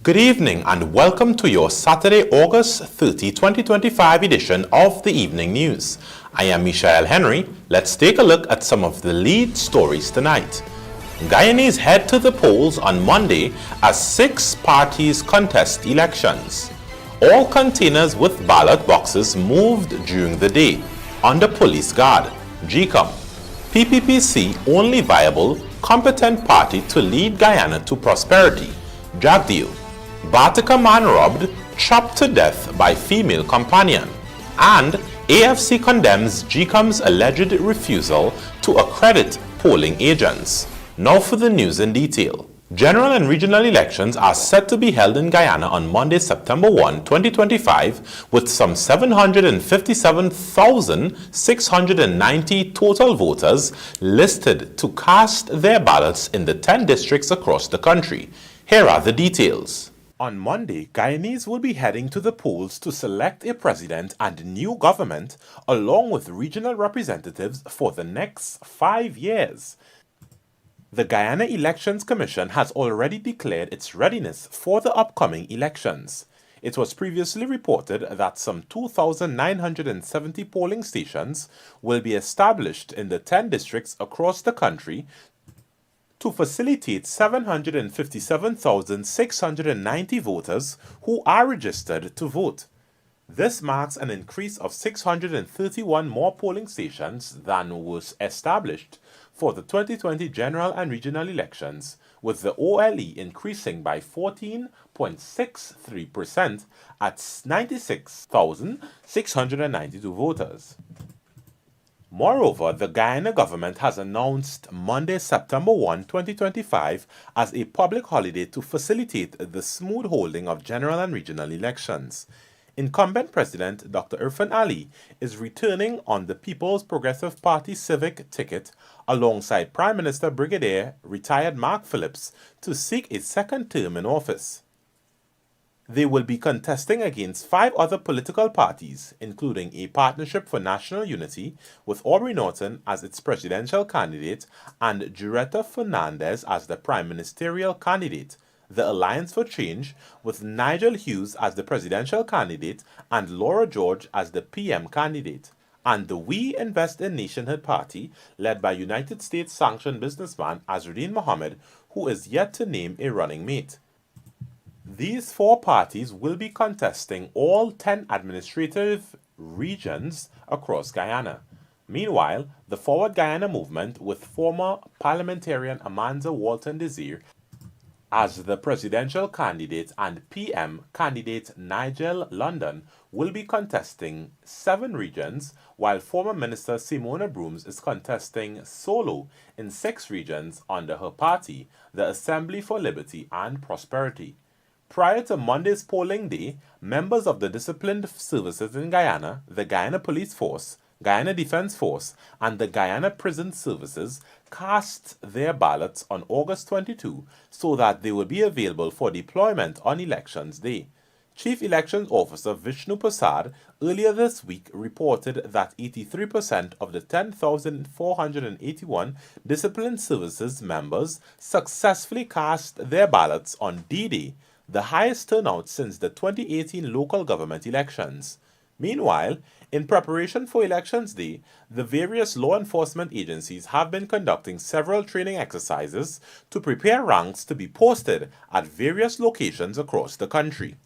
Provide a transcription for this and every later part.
Good evening and welcome to your Saturday, August 30, 2025 edition of the Evening News. I am Michael Henry. Let's take a look at some of the lead stories tonight. Guyanese head to the polls on Monday as 6 parties contest elections. All containers with ballot boxes moved during the day under police guard. GECOM. PPPC only viable, competent party to lead Guyana to prosperity. JAGDEO. BARTICA man robbed, chopped to death by female companion. And AFC condemns GECOM'S alleged refusal to accredit polling agents. Now for the news in detail. General and regional elections are set to be held in Guyana on Monday, September 1, 2025, with some 757,690 total voters listed to cast their ballots in the 10 districts across the country. Here are the details. On Monday, Guyanese will be heading to the polls to select a president and new government, along with regional representatives for the next 5 years. The Guyana Elections Commission has already declared its readiness for the upcoming elections. It was previously reported that some 2,970 polling stations will be established in the 10 districts across the country to facilitate 757,690 voters who are registered to vote. This marks an increase of 631 more polling stations than was established for the 2020 general and regional elections, with the OLE increasing by 14.63% at 96,692 voters. Moreover, the Guyana government has announced Monday, September 1, 2025 as a public holiday to facilitate the smooth holding of general and regional elections. Incumbent President Dr. Irfan Ali is returning on the People's Progressive Party civic ticket alongside Prime Minister Brigadier retired Mark Phillips to seek a second term in office. They will be contesting against 5 other political parties, including a Partnership for National Unity with Aubrey Norton as its presidential candidate and Jureta Fernandez as the prime ministerial candidate, the Alliance for Change with Nigel Hughes as the presidential candidate and Laura George as the PM candidate, and the We Invest in Nationhood party led by United States-sanctioned businessman Azruddin Mohammed, who is yet to name a running mate. These 4 parties will be contesting all 10 administrative regions across Guyana. Meanwhile, the Forward Guyana movement with former parliamentarian Amanza Walton Desir as the presidential candidate and PM candidate Nigel London will be contesting 7 regions, while former Minister Simona Brooms is contesting solo in 6 regions under her party, the Assembly for Liberty and Prosperity. Prior to Monday's polling day, members of the disciplined services in Guyana, the Guyana Police Force, Guyana Defense Force, and the Guyana Prison Services cast their ballots on August 22 so that they will be available for deployment on Elections Day. Chief Elections Officer Vishnu Prasad earlier this week reported that 83% of the 10,481 disciplined services members successfully cast their ballots on D-Day, the highest turnout since the 2018 local government elections. Meanwhile, in preparation for Elections Day, the various law enforcement agencies have been conducting several training exercises to prepare ranks to be posted at various locations across the country.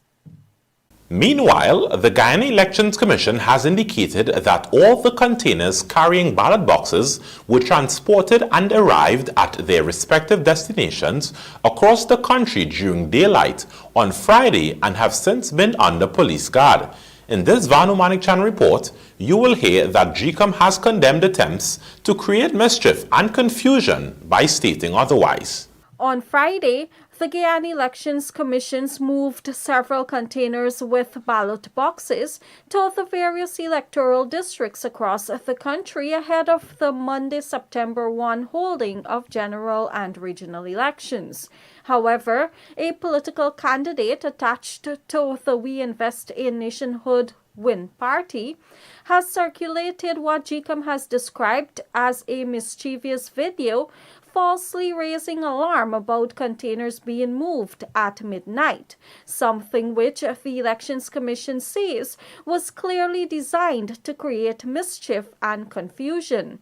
Meanwhile, the Guyana Elections Commission has indicated that all the containers carrying ballot boxes were transported and arrived at their respective destinations across the country during daylight on Friday and have since been under police guard. In this Vanu Manik-Chan report, you will hear that GECOM has condemned attempts to create mischief and confusion by stating otherwise. On Friday, the Guyana Elections Commissions moved several containers with ballot boxes to the various electoral districts across the country ahead of the Monday, September 1 holding of general and regional elections. However, a political candidate attached to the We Invest in Nationhood Win party has circulated what GECOM has described as a mischievous video falsely raising alarm about containers being moved at midnight, something which the Elections Commission says was clearly designed to create mischief and confusion.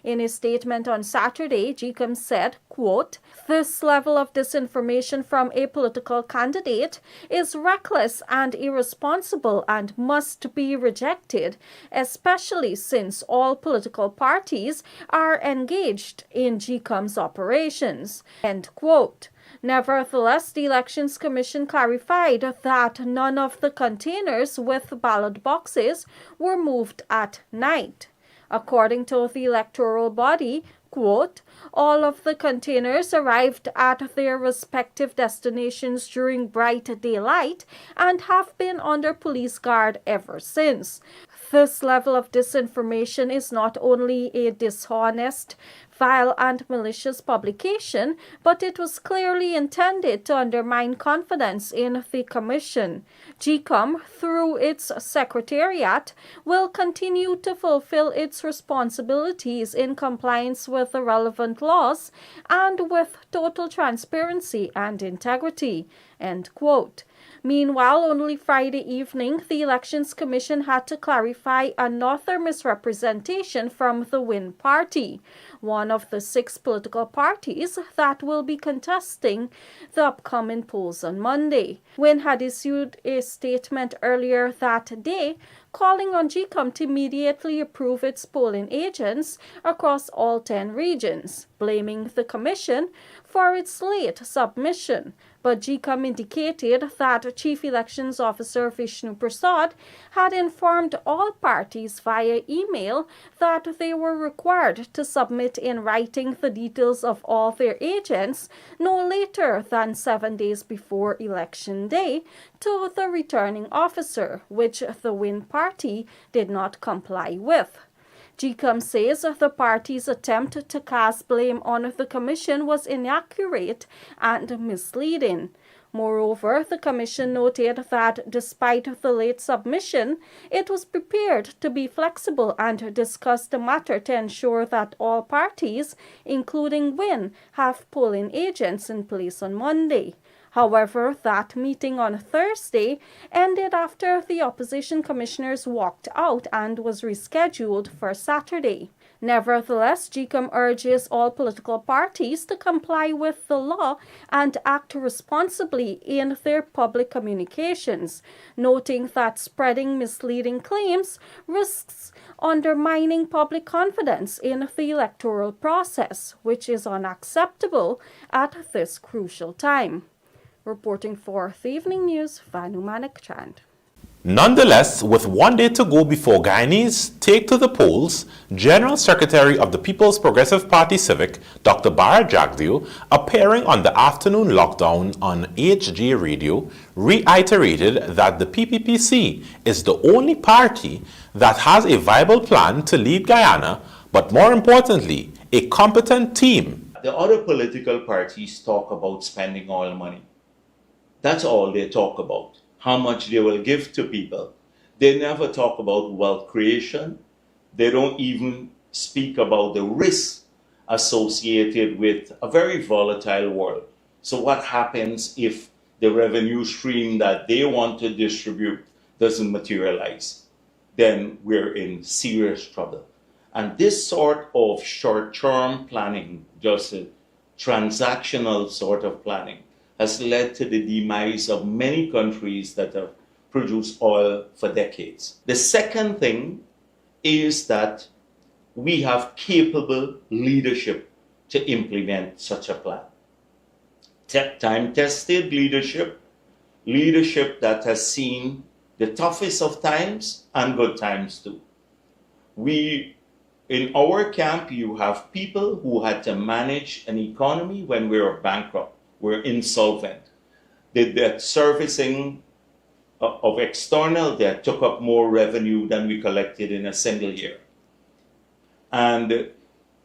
In a statement on Saturday, GECOM'S said, quote, "This level of disinformation from a political candidate is reckless and irresponsible and must be rejected, especially since all political parties are engaged in GECOM'S operations." End quote. Nevertheless, the Elections Commission clarified that none of the containers with ballot boxes were moved at night. According to the electoral body, quote, "All of the containers arrived at their respective destinations during bright daylight and have been under police guard ever since." This level of disinformation is not only a dishonest, vile, and malicious publication, but it was clearly intended to undermine confidence in the Commission. GECOM, through its Secretariat, will continue to fulfill its responsibilities in compliance with the relevant laws and with total transparency and integrity. End quote. Meanwhile, only Friday evening, the Elections Commission had to clarify another misrepresentation from the Win Party, one of the 6 political parties that will be contesting the upcoming polls on Monday. Win had issued a statement earlier that day calling on GECOM to immediately approve its polling agents across all 10 regions, blaming the Commission for its late submission. But GECOM indicated that Chief Elections Officer Vishnu Prasad had informed all parties via email that they were required to submit in writing the details of all their agents no later than 7 days before Election Day to the returning officer, which the Win Party did not comply with. GECOM says the party's attempt to cast blame on the Commission was inaccurate and misleading. Moreover, the Commission noted that despite the late submission, it was prepared to be flexible and discuss the matter to ensure that all parties, including Win, have polling agents in place on Monday. However, that meeting on Thursday ended after the opposition commissioners walked out and was rescheduled for Saturday. Nevertheless, GECOM urges all political parties to comply with the law and act responsibly in their public communications, noting that spreading misleading claims risks undermining public confidence in the electoral process, which is unacceptable at this crucial time. Reporting for the Evening News, Vanu Manikchand. Nonetheless, with 1 day to go before Guyanese take to the polls, General Secretary of the People's Progressive Party Civic, Dr. JAGDEO, appearing on the afternoon lockdown on HG Radio, reiterated that the PPPC is the only party that has a viable plan to lead Guyana, but more importantly, a competent team. The other political parties talk about spending oil money. That's all they talk about, how much they will give to people. They never talk about wealth creation. They don't even speak about the risks associated with a very volatile world. So what happens if the revenue stream that they want to distribute doesn't materialize? Then we're in serious trouble. And this sort of short-term planning, just a transactional sort of planning, has led to the demise of many countries that have produced oil for decades. The second thing is that we have capable leadership to implement such a plan. Time-tested leadership, leadership that has seen the toughest of times and good times too. In our camp, you have people who had to manage an economy when we were bankrupt. We're insolvent. The debt servicing of external debt took up more revenue than we collected in a single year. And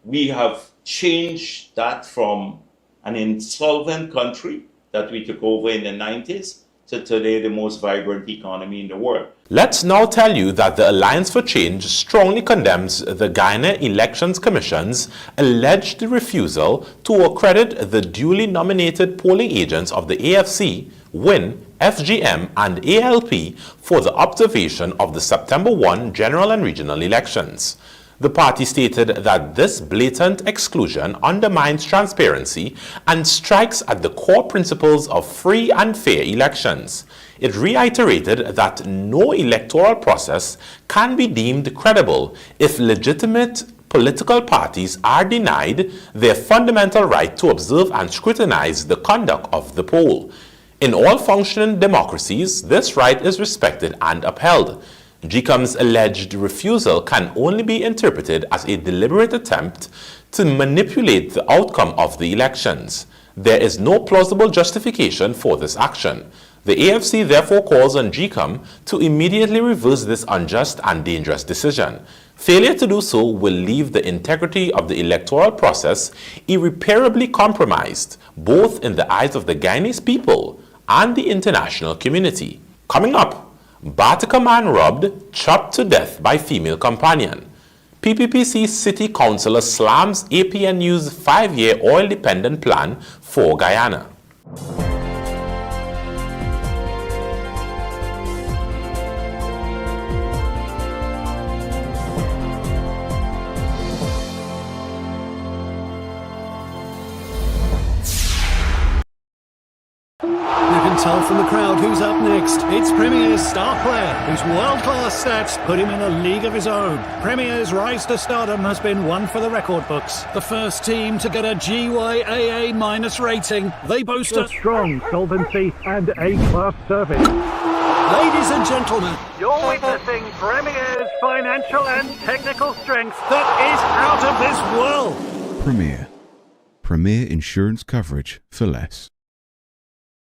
we have changed that from an insolvent country that we took over in the 90s to today the most vibrant economy in the world. Let's now tell you that the Alliance for Change strongly condemns the Guyana Elections Commission's alleged refusal to accredit the duly nominated polling agents of the AFC, WIN, FGM, and ALP for the observation of the September 1 general and regional elections. The party stated that this blatant exclusion undermines transparency and strikes at the core principles of free and fair elections. It reiterated that no electoral process can be deemed credible if legitimate political parties are denied their fundamental right to observe and scrutinize the conduct of the poll. In all functioning democracies, this right is respected and upheld. GECOM'S alleged refusal can only be interpreted as a deliberate attempt to manipulate the outcome of the elections. There is no plausible justification for this action. The AFC therefore calls on GECOM to immediately reverse this unjust and dangerous decision. Failure to do so will leave the integrity of the electoral process irreparably compromised, both in the eyes of the Guyanese people and the international community. Coming up, BARTICA man robbed, chopped to death by female companion. PPPC City Councillor slams APNU's 5-year oil-dependent plan for Guyana. Tell from the crowd who's up next. It's Premier's star player, whose world-class stats put him in a league of his own. Premier's rise to stardom has been one for the record books. The first team to get a GYAA- rating. They boast a strong solvency and A-class service. Ladies and gentlemen, you're witnessing Premier's financial and technical strength that is out of this world. Premier insurance coverage for less.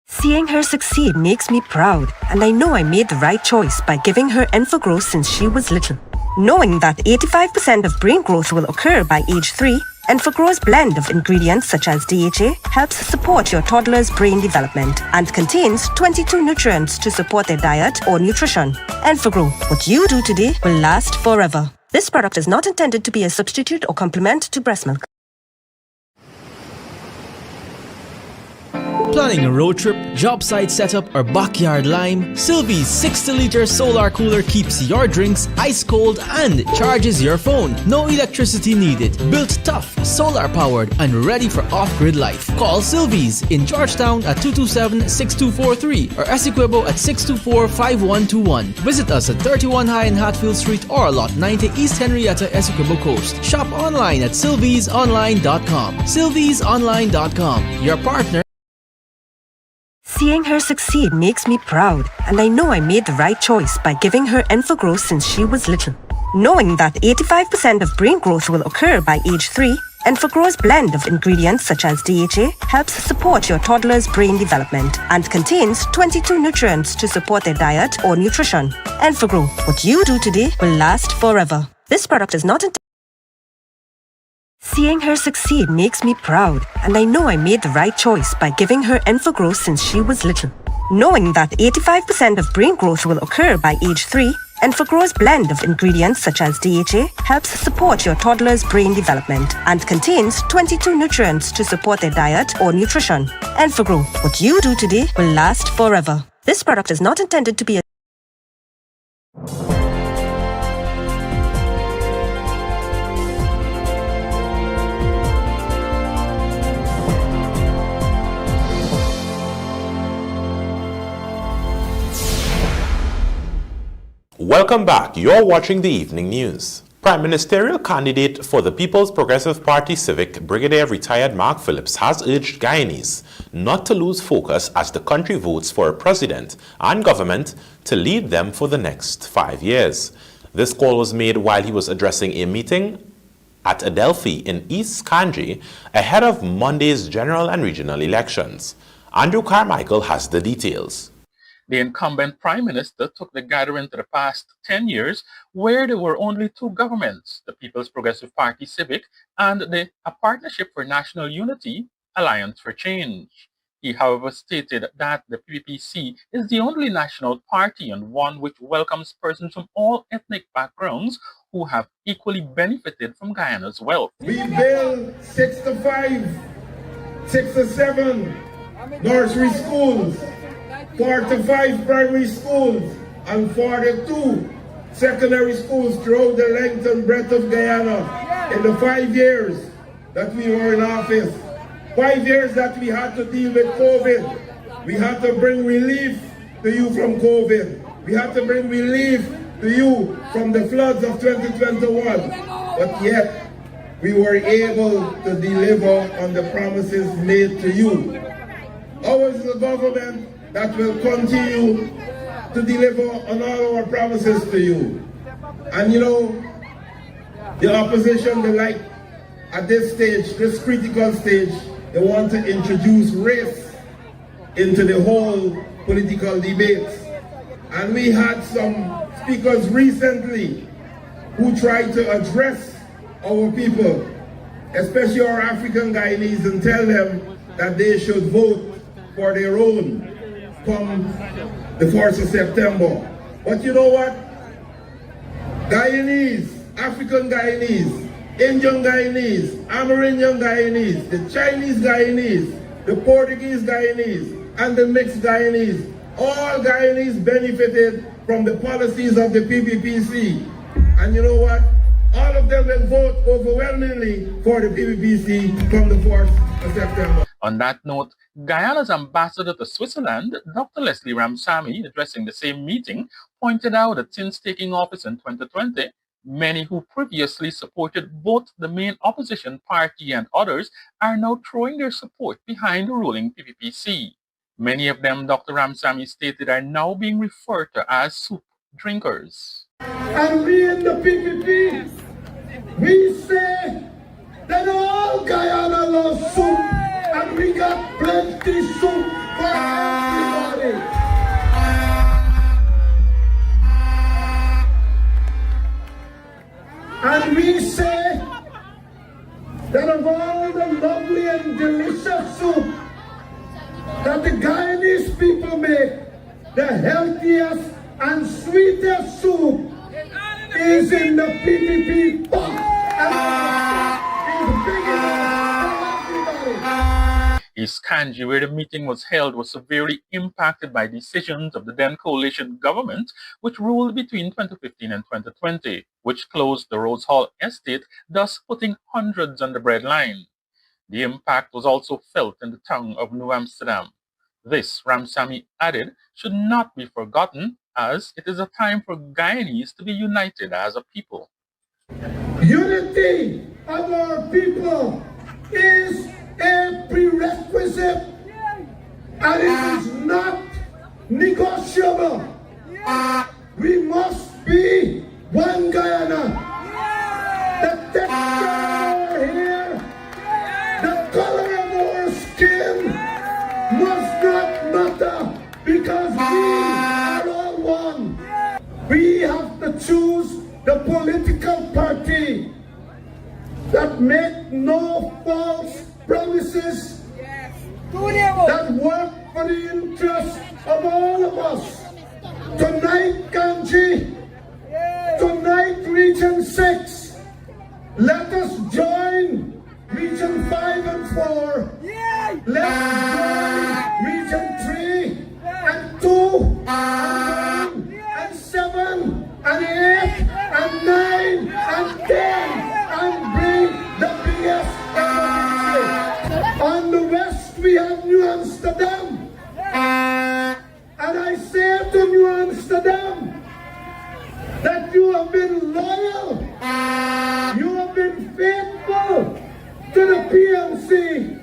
Seeing her succeed makes me proud, and I know I made the right choice by giving her Enfagrow since she was little. Knowing that 85% of brain growth will occur by age 3, Enfagrow's blend of ingredients such as DHA helps support your toddler's brain development and contains 22 nutrients to support their diet or nutrition. Enfagrow, what you do today will last forever. This product is not intended to be a substitute or complement to breast milk. Planning a road trip, job site setup, or backyard lime? Sylvie's 60-liter solar cooler keeps your drinks ice cold and charges your phone. No electricity needed. Built tough, solar powered, and ready for off-grid life. Call Sylvie's in Georgetown at 227-6243 or Essequibo at 624-5121. Visit us at 31 High and Hatfield Street or Lot 90 East Henrietta, Essequibo Coast. Shop online at sylviesonline.com. Sylviesonline.com, your partner. Seeing her succeed makes me proud, and I know I made the right choice by giving her Enfagrow since she was little. Knowing that 85% of brain growth will occur by age 3, Enfagrow's blend of ingredients such as DHA helps support your toddler's brain development and contains 22 nutrients to support their diet or nutrition. Enfagrow, what you do today will last forever. This product is not intended. Seeing her succeed makes me proud, and I know I made the right choice by giving her Enfagrow since she was little. Knowing that 85% of brain growth will occur by age 3, Enfagrow's blend of ingredients such as DHA helps support your toddler's brain development and contains 22 nutrients to support their diet or nutrition. Enfagrow, what you do today will last forever. This product is not intended to be a Welcome back. You're watching the Evening News. Prime Ministerial candidate for the People's Progressive Party Civic, Brigadier retired Mark Phillips, has urged Guyanese not to lose focus as the country votes for a president and government to lead them for the next 5 years. This call was made while he was addressing a meeting at Adelphi in East Kanji ahead of Monday's general and regional elections. Andrew Carmichael has the details. The incumbent prime minister took the gathering to the past 10 years, where there were only two governments, the People's Progressive Party Civic and a Partnership for National Unity, Alliance for Change. He, however, stated that the PPPC is the only national party and one which welcomes persons from all ethnic backgrounds who have equally benefited from Guyana's wealth. We built 65, 67 nursery schools, 45 primary schools, and 42 secondary schools throughout the length and breadth of Guyana in the 5 years that we were in office. 5 years that we had to deal with COVID. We had to bring relief to you from COVID. We had to bring relief to you from the floods of 2021. But yet, we were able to deliver on the promises made to you. Ours is a government that will continue to deliver on all our promises to you. And you know, the opposition, they like, at this stage, this critical stage, they want to introduce race into the whole political debates. And we had some speakers recently who tried to address our people, especially our African Guyanese, and tell them that they should vote for their own come the 1st of September. But you know what? Guyanese, African Guyanese, Indian Guyanese, Amerindian Guyanese, the Chinese Guyanese, the Portuguese Guyanese, and the mixed Guyanese, all Guyanese benefited from the policies of the PPPC. And you know what? All of them will vote overwhelmingly for the PPPC from the 4th of September. On that note, Guyana's ambassador to Switzerland, Dr. Leslie Ramsamy, addressing the same meeting, pointed out that since taking office in 2020, many who previously supported both the main opposition party and others are now throwing their support behind the ruling PPPC. Many of them, Dr. Ramsamy stated, are now being referred to as soup drinkers. And we in the PPP, we say that all Guyana loves soup, and we got plenty soup for everybody. And we say that of all the lovely and delicious soup that the Guyanese people make, the healthiest and sweetest soup is in the PPP pot. And it's big enough for everybody. East Kanji, where the meeting was held, was severely impacted by decisions of the then coalition government, which ruled between 2015 and 2020, which closed the Rose Hall estate, thus putting hundreds on the breadline. The impact was also felt in the town of New Amsterdam. This, Ramsamy added, should not be forgotten, as it is a time for Guyanese to be united as a people. Unity of our people is a prerequisite, and it is not negotiable. We must be one Guyana. The texture of our hair, the color of our skin must not matter, because we are all one. We have to choose the political party that make no false promises, that work for the interests of all of us. Tonight, Kanji, tonight, Region 6, let us join Region 5 and 4. Let's join Region 3 and 2 and 1 and 7 and 8 and 9 and 10 and bring the biggest economy. On the west we have New Amsterdam. And I say to New Amsterdam that you have been loyal, you have been faithful to the PMC,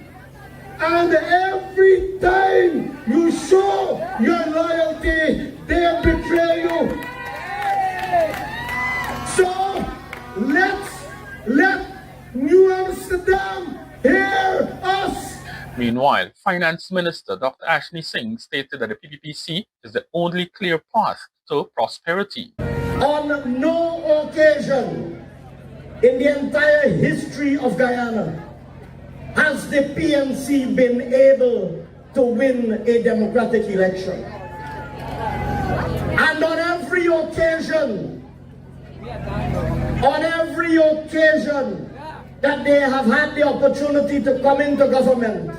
and every time you show your loyalty, they betray you. So let New Amsterdam hear us. Meanwhile, Finance Minister Dr. Ashley Singh stated that the PPPC is the only clear path to prosperity. On no occasion in the entire history of Guyana has the PNC been able to win a democratic election. And on every occasion that they have had the opportunity to come into government,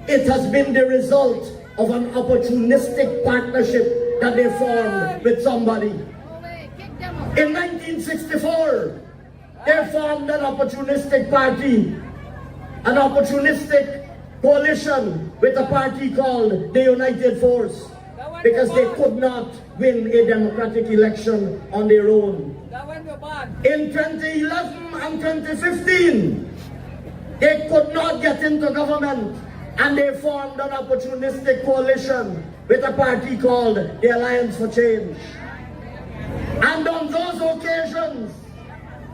it has been the result of an opportunistic partnership that they formed with somebody. In 1964, they formed an opportunistic party, an opportunistic coalition with a party called the United Force, because they could not win a democratic election on their own. In 2011 and 2015, they could not get into government, and they formed an opportunistic coalition with a party called the Alliance for Change. And on those occasions,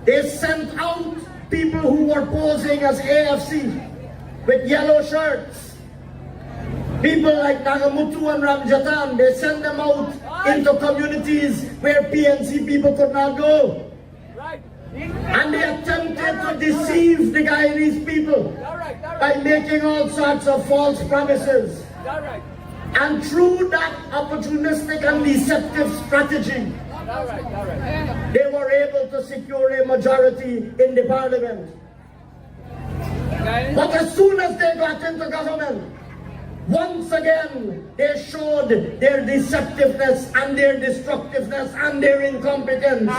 they sent out people who were posing as AFC with yellow shirts. People like Nagamutu and Ramjatan, they sent them out into communities where PNC people could not go. And they attempted to deceive the Guyanese people by making all sorts of false promises. And through that opportunistic and deceptive strategy, they were able to secure a majority in the parliament. But as soon as they got into government, once again, they showed their deceptiveness and their destructiveness and their incompetence.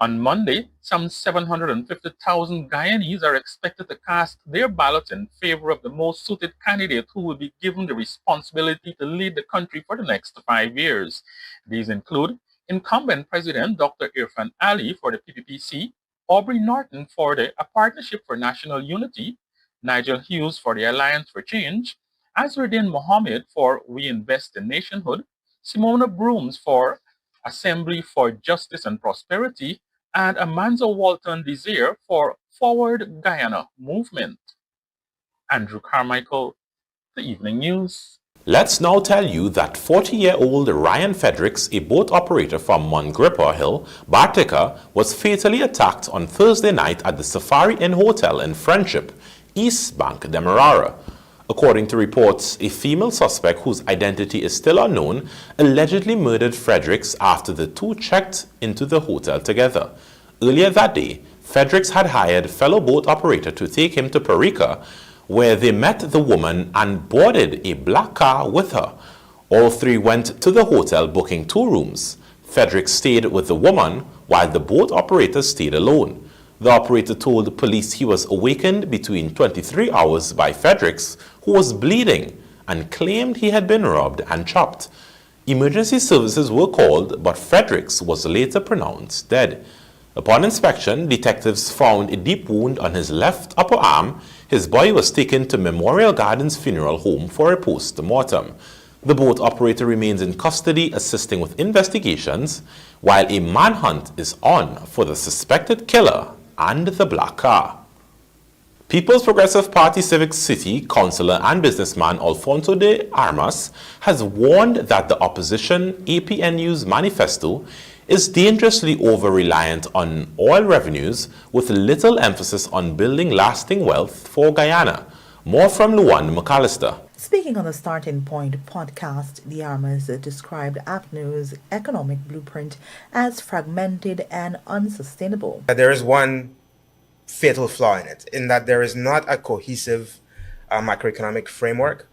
On Monday, some 750,000 Guyanese are expected to cast their ballots in favor of the most suited candidate who will be given the responsibility to lead the country for the next 5 years. These include incumbent President Dr. Irfan Ali for the PPPC, Aubrey Norton for the A Partnership for National Unity, Nigel Hughes for the Alliance for Change, Azruddin Mohammed for We Invest in Nationhood, Simona Brooms for Assembly for Justice and Prosperity, and Amanzo Walton Desir for Forward Guyana Movement. Andrew Carmichael, The Evening News. Let's now tell you that 40-year-old Ryan Fredericks, a boat operator from Mongrippa Hill, Bartica, was fatally attacked on Thursday night at the Safari Inn Hotel in Friendship, East Bank, Demerara. According to reports, a female suspect whose identity is still unknown allegedly murdered Fredericks after the two checked into the hotel together. Earlier that day, Fredericks had hired fellow boat operator to take him to Parika, where they met the woman and boarded a black car with her. All three went to the hotel booking 2 rooms. Fredericks stayed with the woman while the boat operator stayed alone. The operator told police he was awakened between 23 hours by Fredericks, who was bleeding, and claimed he had been robbed and chopped. Emergency services were called, but Fredericks was later pronounced dead. Upon inspection, detectives found a deep wound on his left upper arm. His body was taken to Memorial Gardens Funeral Home for a post-mortem. The boat operator remains in custody assisting with investigations, while a manhunt is on for the suspected killer and the black car. People's Progressive Party Civic City councillor and businessman Alfonso de Armas has warned that the opposition APNU's manifesto is dangerously over-reliant on oil revenues with little emphasis on building lasting wealth for Guyana. More from Luan McAllister. Speaking on the Starting Point podcast, the Armas described APNU's economic blueprint as fragmented and unsustainable. There is one fatal flaw in it, in that there is not a cohesive macroeconomic framework.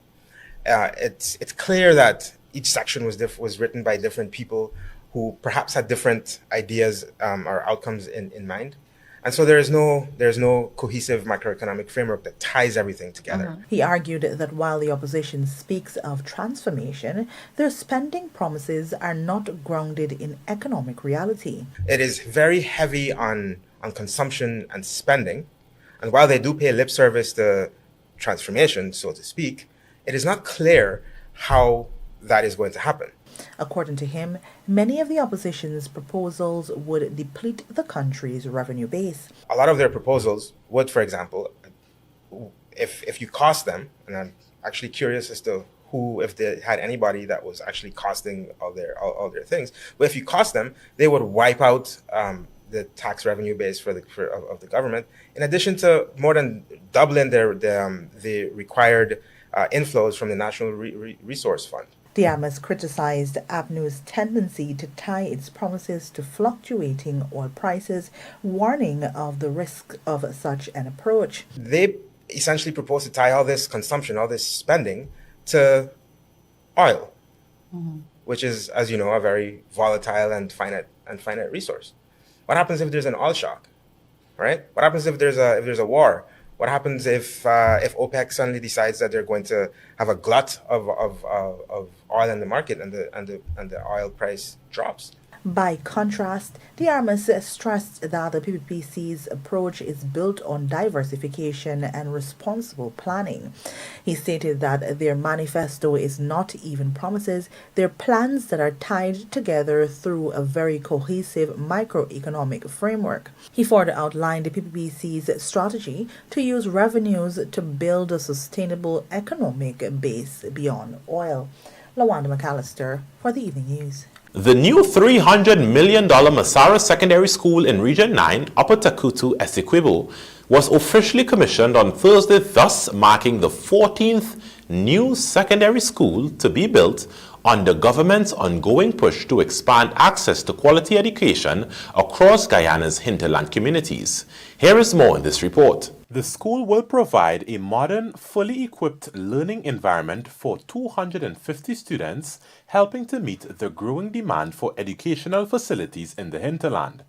It's clear that each section was written by different people who perhaps had different ideas or outcomes in mind. And so there's no cohesive macroeconomic framework that ties everything together. He argued that while the opposition speaks of transformation, their spending promises are not grounded in economic reality. It is very heavy on consumption and spending. And while they do pay lip service to transformation, so to speak, it is not clear how that is going to happen. According to him, many of the opposition's proposals would deplete the country's revenue base. A lot of their proposals would, for example, if you cost them, and I'm actually curious as to who, if they had anybody that was actually costing all their things, but if you cost them, they would wipe out the tax revenue base of the government, in addition to more than doubling the required inflows from the National Resource Fund. The AMAS criticized APNU's tendency to tie its promises to fluctuating oil prices, warning of the risk of such an approach. They essentially propose to tie all this consumption, all this spending, to oil, which is, as you know, a very volatile and finite resource. What happens if there's an oil shock, right? What happens if there's a war? What happens if OPEC suddenly decides that they're going to have a glut of oil in the market and the oil price drops? By contrast, the AMAS stressed that the PPPC's approach is built on diversification and responsible planning. He stated that their manifesto is not even promises, they're plans that are tied together through a very cohesive microeconomic framework. He further outlined the PPPC's strategy to use revenues to build a sustainable economic base beyond oil. Lawanda McAllister for the Evening News. The new $300 million Masara Secondary School in Region 9, Upper Takutu, Essequibo, was officially commissioned on Thursday, thus marking the 14th new secondary school to be built on the government's ongoing push to expand access to quality education across Guyana's hinterland communities. Here is more in this report. The school will provide a modern, fully equipped learning environment for 250 students, helping to meet the growing demand for educational facilities in the hinterland.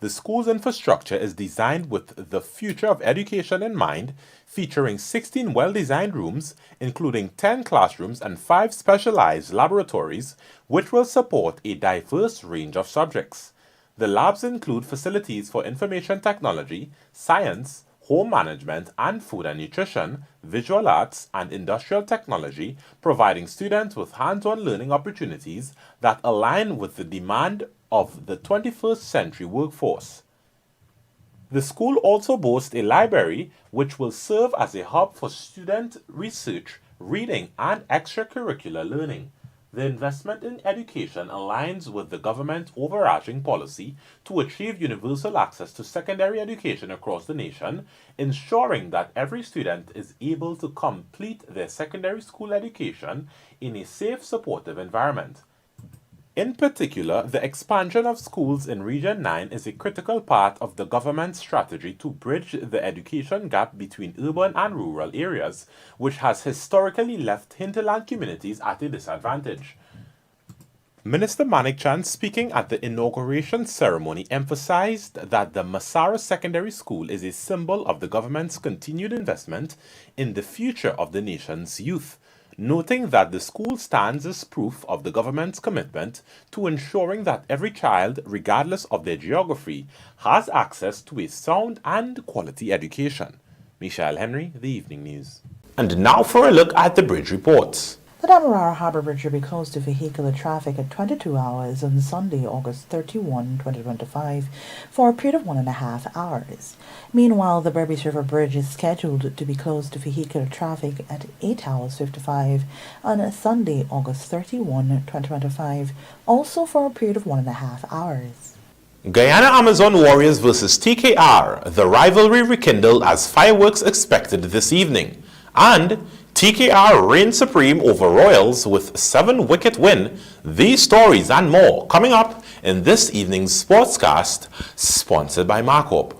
The school's infrastructure is designed with the future of education in mind, featuring 16 well-designed rooms, including 10 classrooms and 5 specialized laboratories, which will support a diverse range of subjects. The labs include facilities for information technology, science, home management and food and nutrition, visual arts, and industrial technology, providing students with hands-on learning opportunities that align with the demand of the 21st century workforce. The school also boasts a library which will serve as a hub for student research, reading, and extracurricular learning. The investment in education aligns with the government's overarching policy to achieve universal access to secondary education across the nation, ensuring that every student is able to complete their secondary school education in a safe, supportive environment. In particular, the expansion of schools in Region 9 is a critical part of the government's strategy to bridge the education gap between urban and rural areas, which has historically left hinterland communities at a disadvantage. Minister Manikchand, speaking at the inauguration ceremony, emphasized that the Masara Secondary School is a symbol of the government's continued investment in the future of the nation's youth, noting that the school stands as proof of the government's commitment to ensuring that every child, regardless of their geography, has access to a sound and quality education. Michelle Henry, The Evening News. And now for a look at the bridge reports. The Demerara Harbour Bridge will be closed to vehicular traffic at 22 hours on Sunday, August 31, 2025, for a period of 1.5 hours. Meanwhile, the Berbice River Bridge is scheduled to be closed to vehicular traffic at 8 hours 55 on Sunday, August 31, 2025, also for a period of 1.5 hours. Guyana Amazon Warriors vs TKR, the rivalry rekindled as fireworks expected this evening, and TKR reigned supreme over Royals with 7-wicket win. These stories and more coming up in this evening's sportscast, sponsored by Marcorp.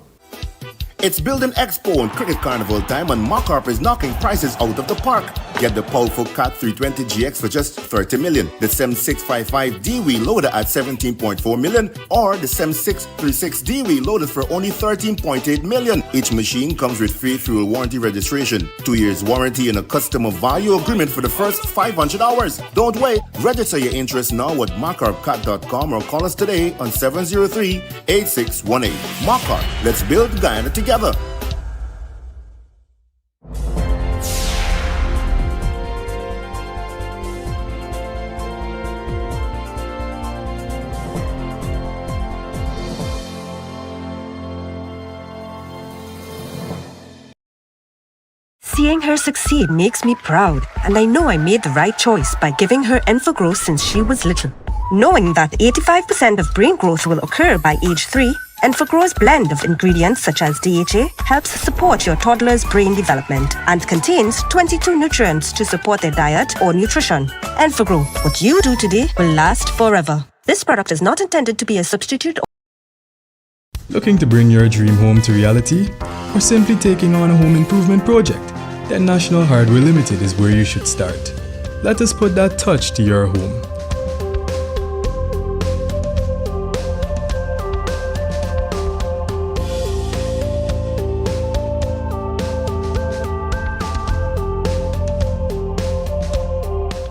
It's Building Expo and Cricket Carnival time, and Marcorp is knocking prices out of the park. Get the powerful Cat 320 GX for just 30 million, the SEM 655D wheel loader at 17.4 million, or the SEM 636D wheel loaded for only 13.8 million. Each machine comes with free fuel warranty registration, 2 years warranty, and a customer value agreement for the first 500 hours. Don't wait. Register your interest now at marcorpcat.com or call us today on 703-8618. Marcorp, let's build Guyana together. Seeing her succeed makes me proud, and I know I made the right choice by giving her Growth since she was little. Knowing that 85% of brain growth will occur by age 3, Enfogro's blend of ingredients such as DHA helps support your toddler's brain development and contains 22 nutrients to support their diet or nutrition. Enfogro, what you do today will last forever. This product is not intended to be a substitute. Looking to bring your dream home to reality? Or simply taking on a home improvement project? Then National Hardware Limited is where you should start. Let us put that touch to your home.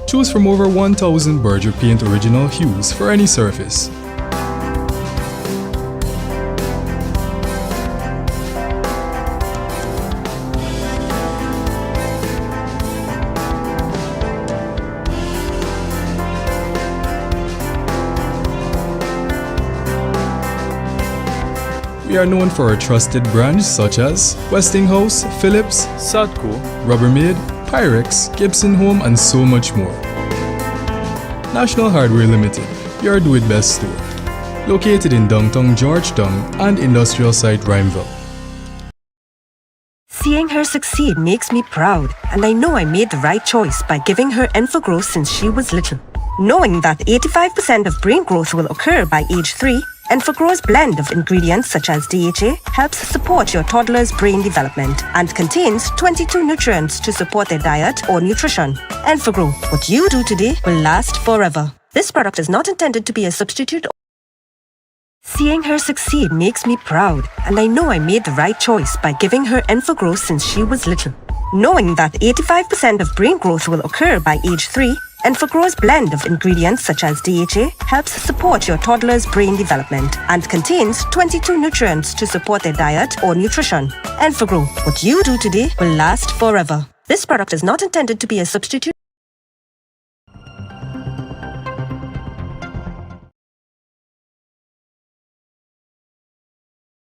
Choose from over 1,000 Berger Paint original hues for any surface. We are known for our trusted brands such as Westinghouse, Philips, Sadco, Rubbermaid, Pyrex, Gibson Home, and so much more. National Hardware Limited, your do-it-best store. Located in downtown Georgetown and industrial site Rhymeville. Seeing her succeed makes me proud, and I know I made the right choice by giving her Enfogro since she was little. Knowing that 85% of brain growth will occur by age 3, Enfogro's blend of ingredients such as DHA helps support your toddler's brain development and contains 22 nutrients to support their diet or nutrition. Enfogro, what you do today will last forever. This product is not intended to be a substitute. Seeing her succeed makes me proud, and I know I made the right choice by giving her Enfogro since she was little. Knowing that 85% of brain growth will occur by age 3, Enfogro's blend of ingredients such as DHA helps support your toddler's brain development and contains 22 nutrients to support their diet or nutrition. Enfogro, what you do today will last forever. This product is not intended to be a substitute.